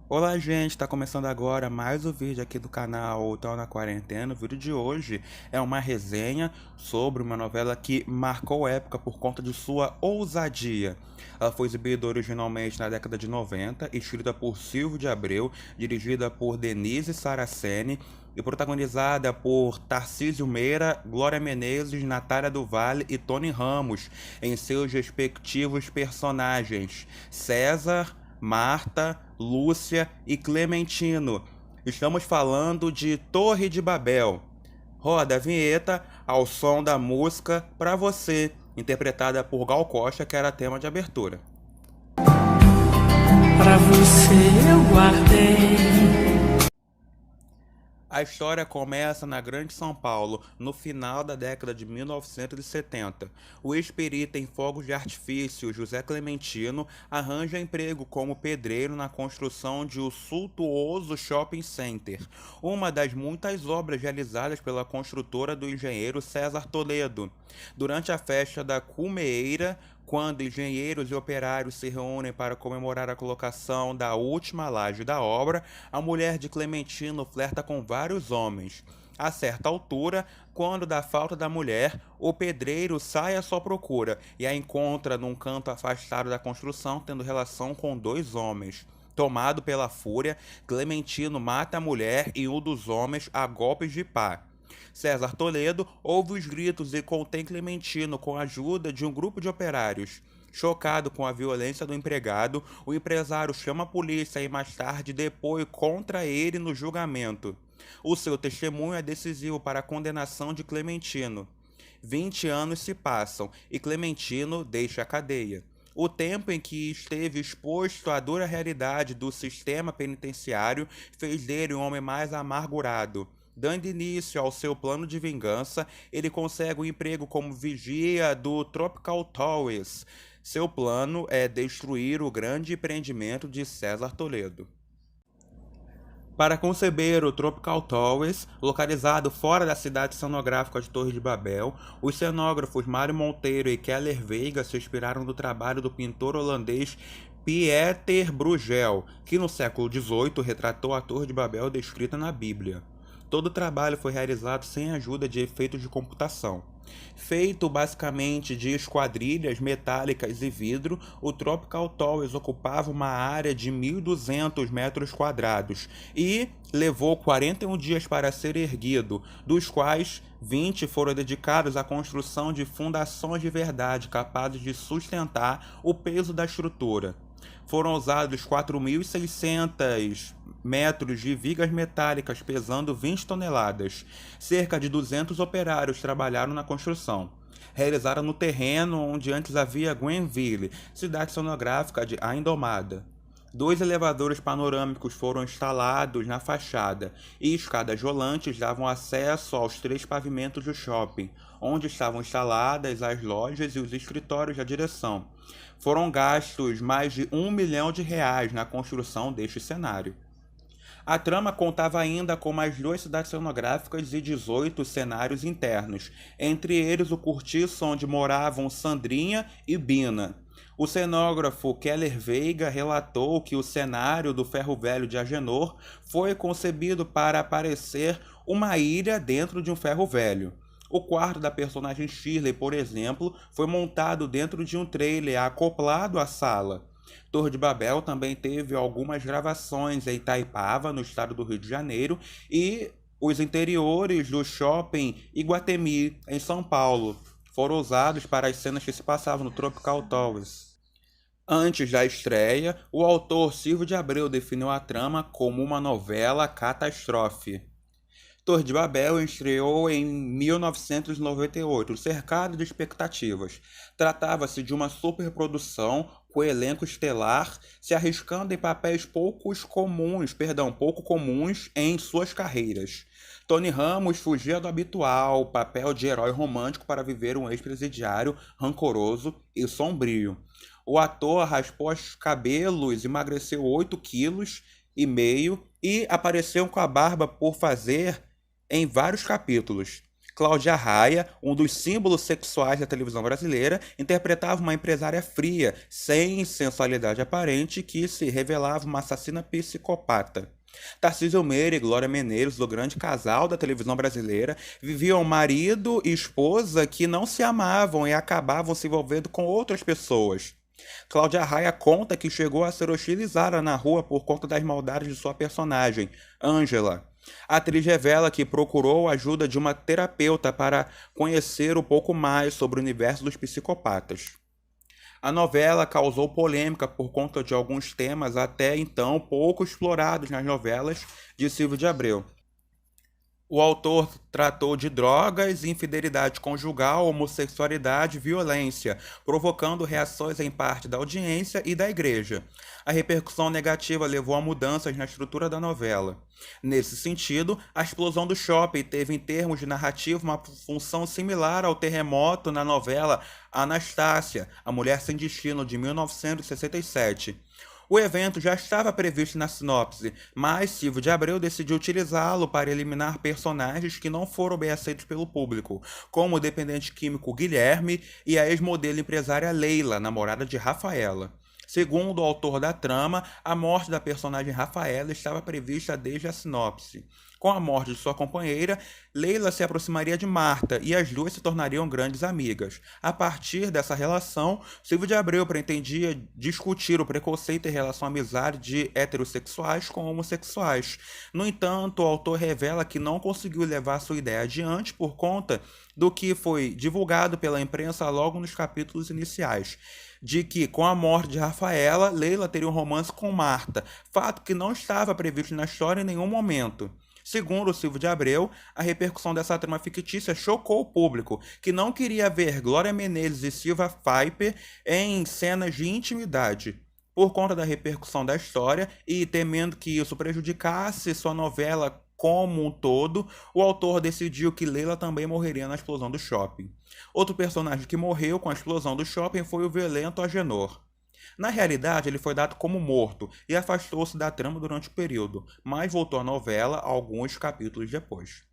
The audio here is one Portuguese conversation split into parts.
Olá, gente, está começando agora mais um vídeo aqui do canal Tô na Quarentena. O vídeo de hoje é uma resenha sobre uma novela que marcou época por conta de sua ousadia. Ela foi exibida originalmente na década de 90, escrita por Silvio de Abreu, dirigida por Denise Saraceni e protagonizada por Tarcísio Meira, Glória Menezes, Natália do Vale e Tony Ramos em seus respectivos personagens César, Marta, Lúcia e Clementino. Estamos falando de Torre de Babel. Roda a vinheta ao som da música Pra Você, interpretada por Gal Costa, que era tema de abertura. Pra você eu guardei. A história começa na Grande São Paulo, no final da década de 1970. O ex-perito em fogos de artifício José Clementino arranja emprego como pedreiro na construção de um suntuoso shopping center, uma das muitas obras realizadas pela construtora do engenheiro César Toledo. Durante a festa da Cumeeira, quando engenheiros e operários se reúnem para comemorar a colocação da última laje da obra, a mulher de Clementino flerta com vários homens. A certa altura, quando da falta da mulher, o pedreiro sai à sua procura e a encontra num canto afastado da construção, tendo relação com dois homens. Tomado pela fúria, Clementino mata a mulher e um dos homens a golpes de pá. César Toledo ouve os gritos e contém Clementino com a ajuda de um grupo de operários. Chocado com a violência do empregado, o empresário chama a polícia e mais tarde depõe contra ele no julgamento. O seu testemunho é decisivo para a condenação de Clementino. 20 anos se passam e Clementino deixa a cadeia. O tempo em que esteve exposto à dura realidade do sistema penitenciário fez dele um homem mais amargurado. Dando início ao seu plano de vingança, ele consegue um emprego como vigia do Tropical Towers. Seu plano é destruir o grande empreendimento de César Toledo. Para conceber o Tropical Towers, localizado fora da cidade cenográfica de Torre de Babel, os cenógrafos Mário Monteiro e Keller Veiga se inspiraram no trabalho do pintor holandês Pieter Bruegel, que no século XVIII retratou a Torre de Babel descrita na Bíblia. Todo o trabalho foi realizado sem ajuda de efeitos de computação. Feito basicamente de esquadrilhas metálicas e vidro, o Tropical Towers ocupava uma área de 1.200 metros quadrados e levou 41 dias para ser erguido, dos quais 20 foram dedicados à construção de fundações de verdade capazes de sustentar o peso da estrutura. Foram usados 4.600 metros de vigas metálicas pesando 20 toneladas. Cerca de 200 operários trabalharam na construção. Realizaram no terreno onde antes havia Gwenville, cidade cenográfica de A Indomada. Dois elevadores panorâmicos foram instalados na fachada e escadas rolantes davam acesso aos 3 pavimentos do shopping, onde estavam instaladas as lojas e os escritórios da direção. Foram gastos mais de R$ 1 milhão na construção deste cenário. A trama contava ainda com mais 2 cidades cenográficas e 18 cenários internos, entre eles o cortiço onde moravam Sandrinha e Bina. O cenógrafo Keller Veiga relatou que o cenário do Ferro Velho de Agenor foi concebido para parecer uma ilha dentro de um ferro velho. O quarto da personagem Shirley, por exemplo, foi montado dentro de um trailer acoplado à sala. Torre de Babel também teve algumas gravações em Itaipava, no estado do Rio de Janeiro, e os interiores do shopping Iguatemi, em São Paulo, foram usados para as cenas que se passavam no Tropical Towers. Antes da estreia, o autor Silvio de Abreu definiu a trama como uma novela catástrofe. Torre de Babel estreou em 1998, cercado de expectativas. Tratava-se de uma superprodução com elenco estelar, se arriscando em papéis pouco comuns em suas carreiras. Tony Ramos fugia do habitual papel de herói romântico para viver um ex-presidiário rancoroso e sombrio. O ator raspou os cabelos, emagreceu 8 quilos e meio e apareceu com a barba por fazer em vários capítulos. Cláudia Raia, um dos símbolos sexuais da televisão brasileira, interpretava uma empresária fria, sem sensualidade aparente, que se revelava uma assassina psicopata. Tarcísio Meira e Glória Menezes, o grande casal da televisão brasileira, viviam marido e esposa que não se amavam e acabavam se envolvendo com outras pessoas. Cláudia Raia conta que chegou a ser hostilizada na rua por conta das maldades de sua personagem, Ângela. A atriz revela que procurou a ajuda de uma terapeuta para conhecer um pouco mais sobre o universo dos psicopatas. A novela causou polêmica por conta de alguns temas até então pouco explorados nas novelas de Silvio de Abreu. O autor tratou de drogas, infidelidade conjugal, homossexualidade e violência, provocando reações em parte da audiência e da igreja. A repercussão negativa levou a mudanças na estrutura da novela. Nesse sentido, a explosão do shopping teve, em termos de narrativa, uma função similar ao terremoto na novela Anastácia, A Mulher Sem Destino, de 1967. O evento já estava previsto na sinopse, mas Silvio de Abreu decidiu utilizá-lo para eliminar personagens que não foram bem aceitos pelo público, como o dependente químico Guilherme e a ex-modelo empresária Leila, namorada de Rafaela. Segundo o autor da trama, a morte da personagem Rafaela estava prevista desde a sinopse. Com a morte de sua companheira, Leila se aproximaria de Marta e as duas se tornariam grandes amigas. A partir dessa relação, Silvio de Abreu pretendia discutir o preconceito em relação à amizade de heterossexuais com homossexuais. No entanto, o autor revela que não conseguiu levar sua ideia adiante por conta do que foi divulgado pela imprensa logo nos capítulos iniciais, de que, com a morte de Rafaela, Leila teria um romance com Marta, fato que não estava previsto na história em nenhum momento. Segundo Silvio de Abreu, a repercussão dessa trama fictícia chocou o público, que não queria ver Glória Menezes e Silvia Pfeiffer em cenas de intimidade. Por conta da repercussão da história e temendo que isso prejudicasse sua novela como um todo, o autor decidiu que Leila também morreria na explosão do shopping. Outro personagem que morreu com a explosão do shopping foi o violento Agenor. Na realidade, ele foi dado como morto e afastou-se da trama durante o período, mas voltou à novela alguns capítulos depois.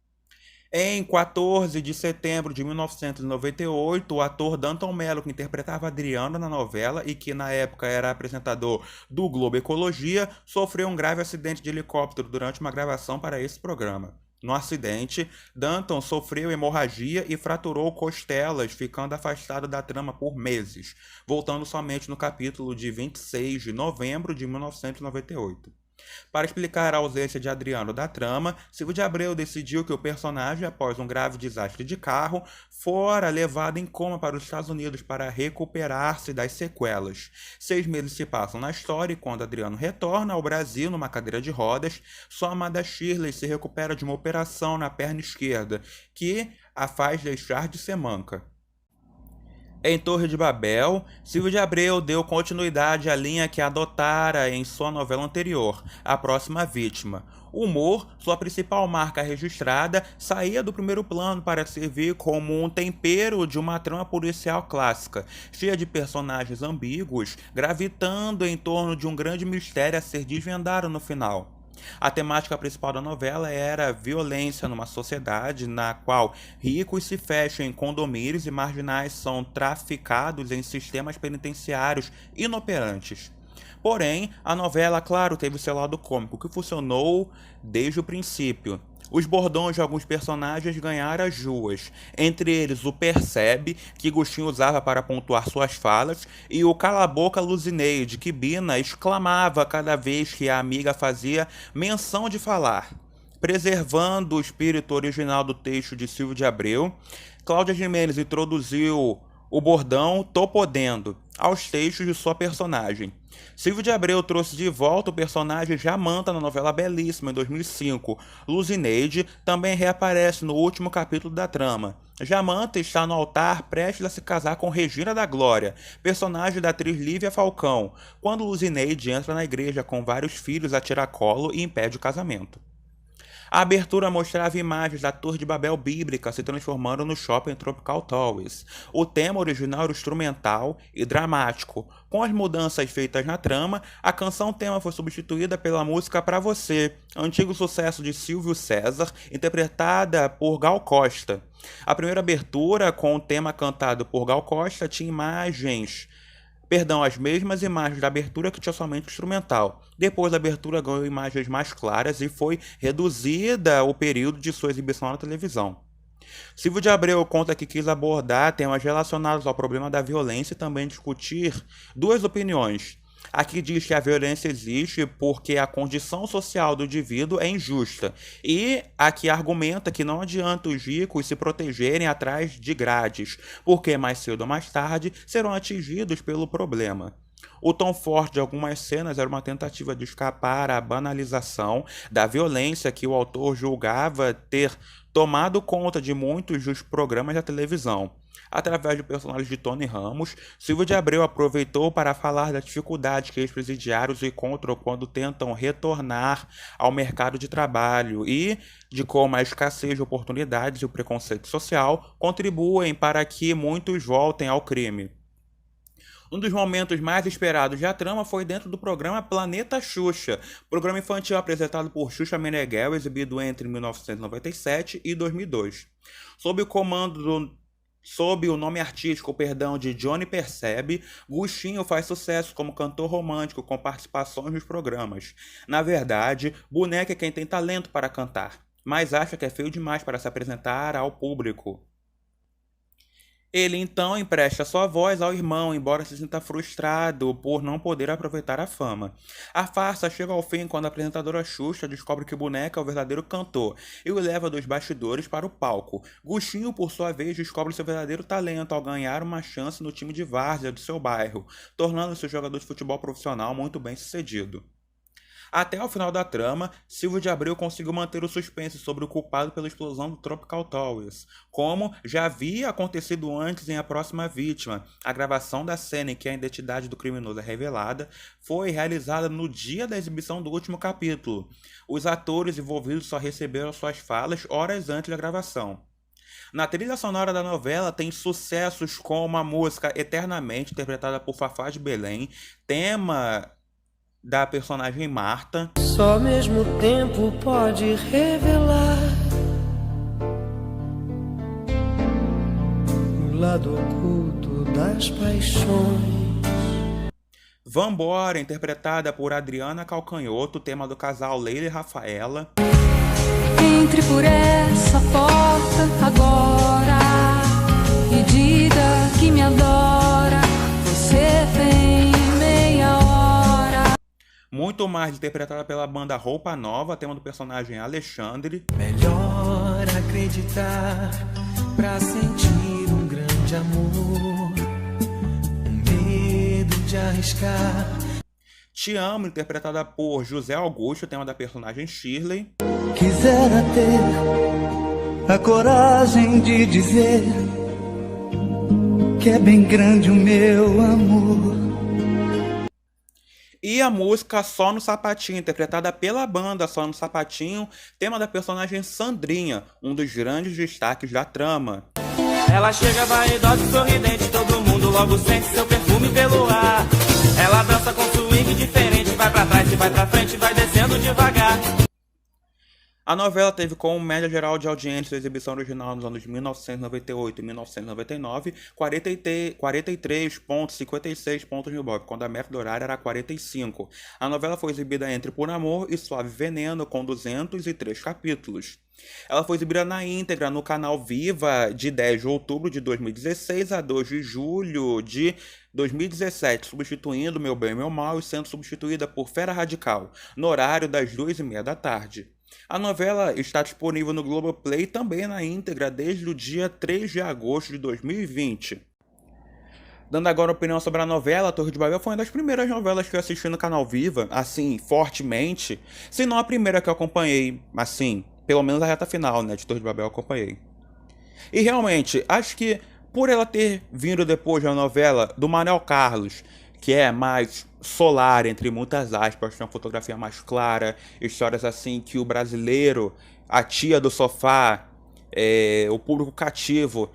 Em 14 de setembro de 1998, o ator Danton Mello, que interpretava Adriano na novela e que na época era apresentador do Globo Ecologia, sofreu um grave acidente de helicóptero durante uma gravação para esse programa. No acidente, Danton sofreu hemorragia e fraturou costelas, ficando afastado da trama por meses, voltando somente no capítulo de 26 de novembro de 1998. Para explicar a ausência de Adriano da trama, Silvio de Abreu decidiu que o personagem, após um grave desastre de carro, fora levado em coma para os Estados Unidos para recuperar-se das sequelas. 6 meses se passam na história e quando Adriano retorna ao Brasil numa cadeira de rodas, sua amada Shirley se recupera de uma operação na perna esquerda, que a faz deixar de ser manca. Em Torre de Babel, Silvio de Abreu deu continuidade à linha que adotara em sua novela anterior, A Próxima Vítima. O humor, sua principal marca registrada, saía do primeiro plano para servir como um tempero de uma trama policial clássica, cheia de personagens ambíguos, gravitando em torno de um grande mistério a ser desvendado no final. A temática principal da novela era a violência numa sociedade na qual ricos se fecham em condomínios e marginais são traficados em sistemas penitenciários inoperantes. Porém, a novela, claro, teve seu lado cômico, que funcionou desde o princípio. Os bordões de alguns personagens ganharam as ruas, entre eles o percebe, que Gustinho usava para pontuar suas falas, e o cala-boca Luzineide, que Bina exclamava cada vez que a amiga fazia menção de falar. Preservando o espírito original do texto de Silvio de Abreu, Cláudia Gimenez introduziu o bordão "tô podendo" aos textos de sua personagem. Silvio de Abreu trouxe de volta o personagem Jamanta na novela Belíssima, em 2005. Luzineide também reaparece no último capítulo da trama. Jamanta está no altar prestes a se casar com Regina da Glória, personagem da atriz Lívia Falcão, quando Luzineide entra na igreja com vários filhos a tiracolo e impede o casamento. A abertura mostrava imagens da Torre de Babel bíblica se transformando no shopping Tropical Towers. O tema original era instrumental e dramático. Com as mudanças feitas na trama, a canção tema foi substituída pela música Pra Você, antigo sucesso de Silvio César, interpretada por Gal Costa. A primeira abertura, com o tema cantado por Gal Costa, tinha as mesmas imagens da abertura que tinha somente instrumental. Depois a abertura ganhou imagens mais claras e foi reduzida o período de sua exibição na televisão. Silvio de Abreu conta que quis abordar temas relacionados ao problema da violência e também discutir duas opiniões. Aqui diz que a violência existe porque a condição social do indivíduo é injusta, e aqui argumenta que não adianta os ricos se protegerem atrás de grades, porque mais cedo ou mais tarde serão atingidos pelo problema. O tom forte de algumas cenas era uma tentativa de escapar à banalização da violência que o autor julgava ter tomado conta de muitos dos programas da televisão. Através do personagem de Tony Ramos, Silvio de Abreu aproveitou para falar das dificuldades que ex-presidiários encontram quando tentam retornar ao mercado de trabalho e de como a escassez de oportunidades e o preconceito social contribuem para que muitos voltem ao crime. Um dos momentos mais esperados da trama foi dentro do programa Planeta Xuxa, programa infantil apresentado por Xuxa Meneghel, exibido entre 1997 e 2002. Sob o nome artístico, de Johnny Percebe, Gustinho faz sucesso como cantor romântico com participações nos programas. Na verdade, Boneca é quem tem talento para cantar, mas acha que é feio demais para se apresentar ao público. Ele então empresta sua voz ao irmão, embora se sinta frustrado por não poder aproveitar a fama. A farsa chega ao fim quando a apresentadora Xuxa descobre que o Boneca é o verdadeiro cantor e o leva dos bastidores para o palco. Gustinho, por sua vez, descobre seu verdadeiro talento ao ganhar uma chance no time de várzea do seu bairro, tornando-se um jogador de futebol profissional muito bem sucedido. Até o final da trama, Silvio de Abreu conseguiu manter o suspense sobre o culpado pela explosão do Tropical Towers, como já havia acontecido antes em A Próxima Vítima. A gravação da cena em que a identidade do criminoso é revelada foi realizada no dia da exibição do último capítulo. Os atores envolvidos só receberam suas falas horas antes da gravação. Na trilha sonora da novela tem sucessos como a música Eternamente, interpretada por Fafá de Belém, tema da personagem Marta. Só mesmo o tempo pode revelar o lado oculto das paixões. Vambora, interpretada por Adriana Calcanhoto, tema do casal Leila e Rafaela. Entre por essa porta agora e diga que me adora. Você tem meia hora. Muito Mais, interpretada pela banda Roupa Nova, tema do personagem Alexandre. Melhor acreditar pra sentir um grande amor, um medo de arriscar. Te Amo, interpretada por José Augusto, tema da personagem Shirley. Quisera ter a coragem de dizer que é bem grande o meu amor. E a música Só no Sapatinho, interpretada pela banda Só no Sapatinho, tema da personagem Sandrinha, um dos grandes destaques da trama. Ela chega vaidosa e sorridente, todo mundo logo sente seu perfume pelo ar. Ela dança com swing diferente, vai pra trás e vai pra frente, vai descendo devagar. A novela teve como média geral de audiência da exibição original nos anos 1998 e 1999 43,56 pontos no Ibope, quando a média horária era 45. A novela foi exibida entre Por Amor e Suave Veneno, com 203 capítulos. Ela foi exibida na íntegra no canal Viva de 10 de outubro de 2016 a 2 de julho de 2017, substituindo Meu Bem e Meu Mal e sendo substituída por Fera Radical, no horário das 2h30 da tarde. A novela está disponível no Globoplay também na íntegra desde o dia 3 de agosto de 2020. Dando agora opinião sobre a novela, A Torre de Babel foi uma das primeiras novelas que eu assisti no canal Viva, assim, fortemente. Se não a primeira que eu acompanhei, assim, pelo menos a reta final, né, de Torre de Babel eu acompanhei. E realmente, acho que por ela ter vindo depois da novela do Manuel Carlos, que é mais solar, entre muitas aspas, tem uma fotografia mais clara, histórias assim que o brasileiro, a tia do sofá, o público cativo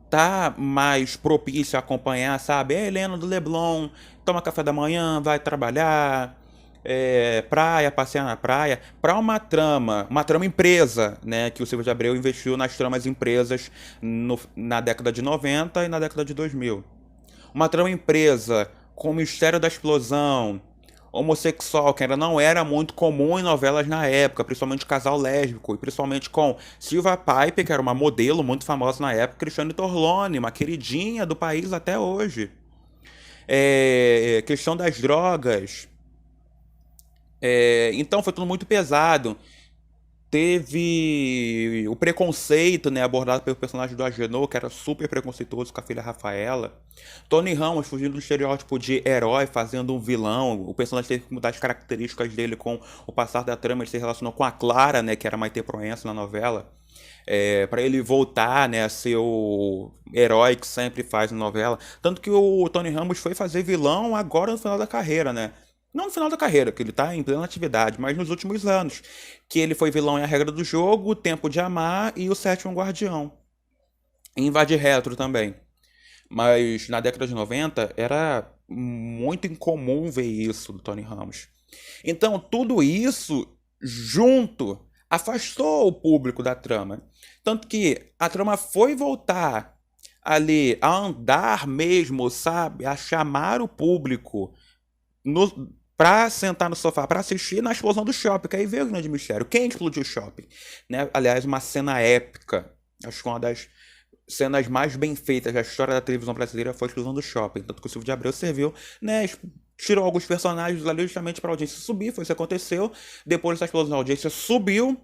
tá mais propício a acompanhar, sabe? É a Helena do Leblon, toma café da manhã, vai trabalhar, praia, passear na praia, para uma trama empresa, né? Que o Silvio de Abreu investiu nas tramas empresas na década de 90 e na década de 2000. Uma trama empresa com o mistério da explosão, homossexual, que ainda não era muito comum em novelas na época, principalmente casal lésbico, e principalmente com Silvia Piper, que era uma modelo muito famosa na época, Cristiane Torlone, uma queridinha do país até hoje. Questão das drogas. Então foi tudo muito pesado. Teve o preconceito, né, abordado pelo personagem do Agenor, que era super preconceituoso com a filha Rafaela. Tony Ramos fugindo do estereótipo de herói, fazendo um vilão. O personagem teve que mudar as características dele com o passar da trama. Ele se relacionou com a Clara, né, que era Maite Proença na novela. Para ele voltar, né, a ser o herói que sempre faz na novela. Tanto que o Tony Ramos foi fazer vilão agora no final da carreira, né? Não no final da carreira, que ele tá em plena atividade, mas nos últimos anos. Que ele foi vilão em A Regra do Jogo, O Tempo de Amar e O Sétimo Guardião. E Invade Retro também. Mas na década de 90 era muito incomum ver isso do Tony Ramos. Então tudo isso junto afastou o público da trama. Tanto que a trama foi voltar ali a andar mesmo, sabe? A chamar o público pra sentar no sofá, pra assistir na explosão do shopping, que aí veio o grande mistério. Quem explodiu o shopping? Né? Aliás, uma cena épica. Acho que uma das cenas mais bem feitas da história da televisão brasileira foi a explosão do shopping. Tanto que o Silvio de Abreu serviu, né? Tirou alguns personagens ali justamente pra audiência subir, foi isso que aconteceu. Depois dessa explosão, a audiência subiu.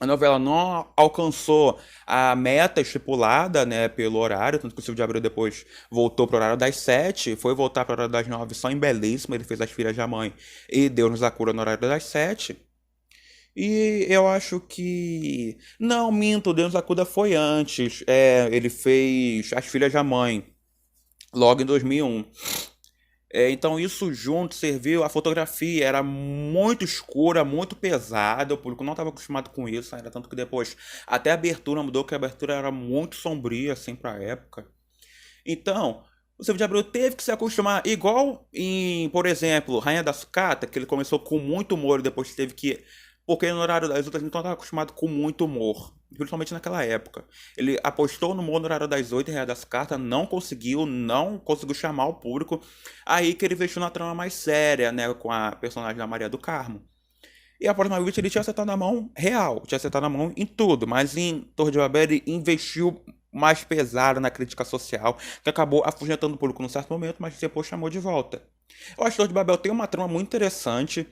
A novela não alcançou a meta estipulada, né, pelo horário, tanto que o Silvio de Abreu depois voltou para o horário das 7, foi voltar para o horário das 9 só em Belíssima, ele fez As Filhas da Mãe e Deus nos acuda no horário das 7. E eu acho que... Não, minto, Deus nos acuda foi antes. Ele fez As Filhas da Mãe, logo em 2001. Então isso junto serviu, a fotografia era muito escura, muito pesada, o público não estava acostumado com isso, ainda tanto que depois até a abertura mudou, que a abertura era muito sombria assim para a época. Então, o Silvio de Abreu teve que se acostumar, igual em, por exemplo, Rainha da Sucata, que ele começou com muito humor e depois teve que... Porque no horário das outras ele não estava acostumado com muito humor, principalmente naquela época. Ele apostou no humor no horário das 8 em Rainha da Sucata, não conseguiu chamar o público. Aí que ele investiu na trama mais séria, né, com a personagem da Maria do Carmo. E a próxima vez ele tinha acertado a mão real, tinha acertado a mão em tudo, mas em Torre de Babel ele investiu mais pesado na crítica social, que acabou afugentando o público num certo momento, mas depois chamou de volta. Eu acho que Torre de Babel tem uma trama muito interessante.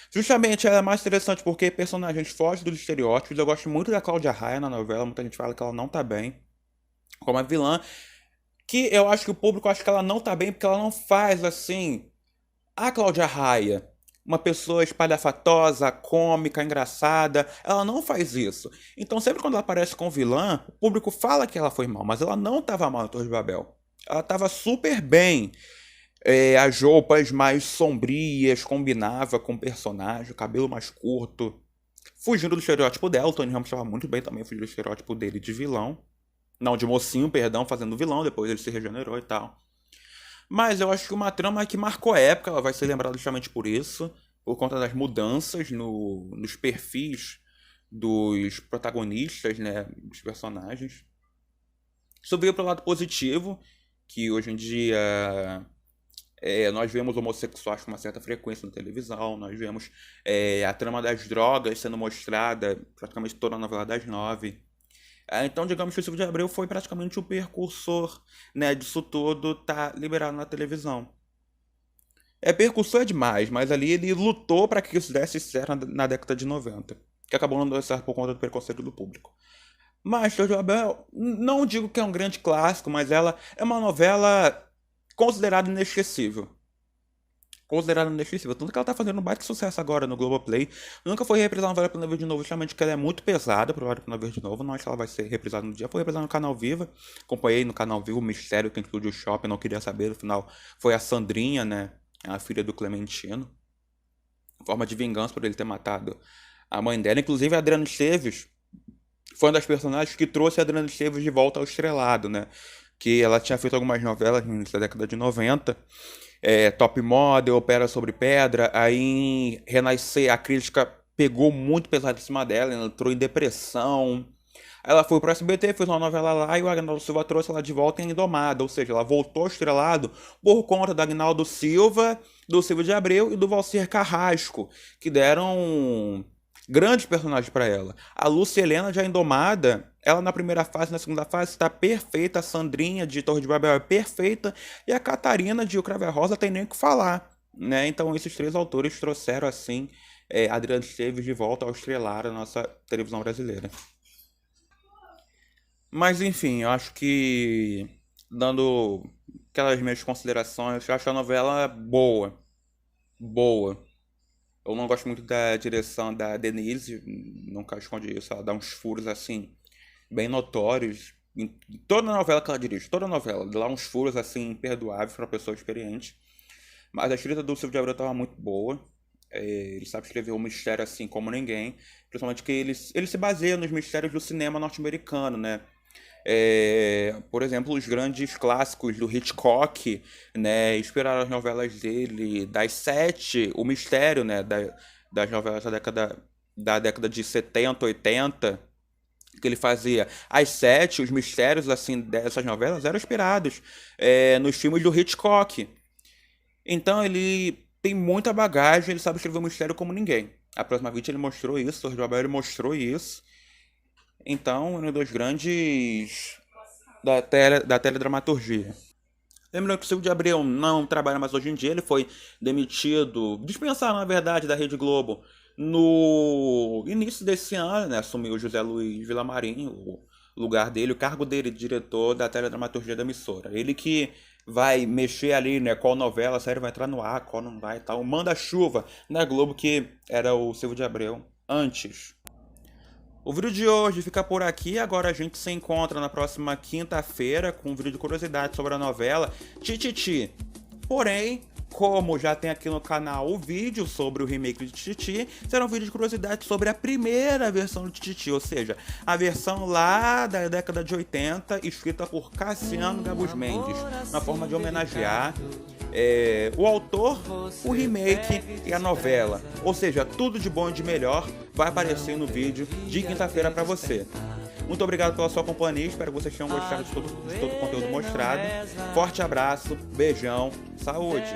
Justamente ela é mais interessante porque personagens fogem dos estereótipos. Eu gosto muito da Cláudia Raia na novela, muita gente fala que ela não tá bem como a vilã. Que eu acho que o público acha que ela não tá bem porque ela não faz assim. A Cláudia Raia, uma pessoa espalhafatosa, cômica, engraçada, ela não faz isso. Então sempre quando ela aparece com vilã, o público fala que ela foi mal, mas ela não tava mal em Torre de Babel. Ela tava super bem. As roupas mais sombrias combinava com o personagem, o cabelo mais curto, fugindo do estereótipo dela. O Tony Ramos estava muito bem também, fugindo do estereótipo dele de vilão, não, de mocinho, perdão, fazendo vilão, depois ele se regenerou e tal. Mas eu acho que uma trama que marcou a época, ela vai ser lembrada justamente por isso, por conta das mudanças nos perfis dos protagonistas, né, dos personagens. Isso veio para o lado positivo, que hoje em dia nós vemos homossexuais com uma certa frequência na televisão, nós vemos a trama das drogas sendo mostrada praticamente toda a novela das 9. Então, digamos que o Silvio de Abreu foi praticamente o precursor, né, disso tudo tá liberado na televisão. Precursor é demais, mas ali ele lutou para que isso desse certo na década de 90, que acabou não dando certo por conta do preconceito do público. Mas Torre de Babel, não digo que é um grande clássico, mas ela é uma novela considerada inesquecível. considerada inesquecível. Tanto que ela tá fazendo um baita sucesso agora no Globoplay. Nunca foi reprisada no Vale a Pena Ver de Novo, justamente porque ela é muito pesada pro Vale a Pena Ver de Novo. Não acho que ela vai ser reprisada no dia. Foi reprisada no Canal Viva. Acompanhei no Canal Viva o mistério que incluiu o shopping. Não queria saber. No final foi a Sandrinha, né? A filha do Clementino. Forma de vingança por ele ter matado a mãe dela. Inclusive a Adriana Esteves foi uma das personagens que trouxe a Adriana Esteves de volta ao estrelado, né? Que ela tinha feito algumas novelas no início da década de 90. Top Model, Opera sobre Pedra. Aí em Renascer a crítica pegou muito pesado em cima dela, ela entrou em depressão. Ela foi pro SBT, fez uma novela lá e o Agnaldo Silva trouxe ela de volta em Indomada, ou seja, ela voltou ao estrelado por conta do Agnaldo Silva, do Silvio de Abreu e do Valcir Carrasco, que deram grandes personagens para ela. A Lúcia Helena já Indomada, ela na primeira fase, na segunda fase está perfeita, a Sandrinha de Torre de Babel é perfeita e a Catarina de O Cravo e a Rosa tem nem o que falar, né? Então esses três autores trouxeram assim Adriana Esteves de volta ao estrelado da nossa televisão brasileira. Mas enfim, eu acho que, dando aquelas minhas considerações, eu acho a novela boa. Boa. Eu não gosto muito da direção da Denise, nunca escondi isso. Ela dá uns furos assim, bem notórios. Em toda novela que ela dirige, toda novela, dá uns furos assim, imperdoáveis para uma pessoa experiente. Mas a escrita do Silvio de Abreu estava muito boa. Ele sabe escrever um mistério assim como ninguém. Principalmente que ele se baseia nos mistérios do cinema norte-americano, né? Por exemplo, os grandes clássicos do Hitchcock, né, inspiraram as novelas dele, das 7, o mistério, né, das novelas da década de 70, 80, que ele fazia. As 7, os mistérios assim dessas novelas eram inspirados nos filmes do Hitchcock. Então ele tem muita bagagem, ele sabe escrever um mistério como ninguém. A Próxima Vítima ele mostrou isso, o Torre de Babel ele mostrou isso. Então, um dos grandes da teledramaturgia. Lembrando que o Silvio de Abreu não trabalha mais hoje em dia, ele foi demitido, dispensado na verdade, da Rede Globo no início desse ano, né? Assumiu o José Luiz Villamarim, o lugar dele, o cargo dele de diretor da teledramaturgia da emissora. Ele que vai mexer ali, né? Qual novela, a série vai entrar no ar, qual não vai e tal. Manda-chuva na Globo, que era o Silvio de Abreu antes. O vídeo de hoje fica por aqui, agora a gente se encontra na próxima quinta-feira com um vídeo de curiosidade sobre a novela Tititi. Porém, como já tem aqui no canal o vídeo sobre o remake de Tititi, será um vídeo de curiosidade sobre a primeira versão do Tititi, ou seja, a versão lá da década de 80, escrita por Cassiano Gabus Mendes, na forma de homenagear o autor, o remake e a novela. Ou seja, tudo de bom e de melhor vai aparecer no vídeo de quinta-feira para você. Muito obrigado pela sua companhia, espero que vocês tenham gostado de todo o conteúdo mostrado. Forte abraço, beijão, saúde!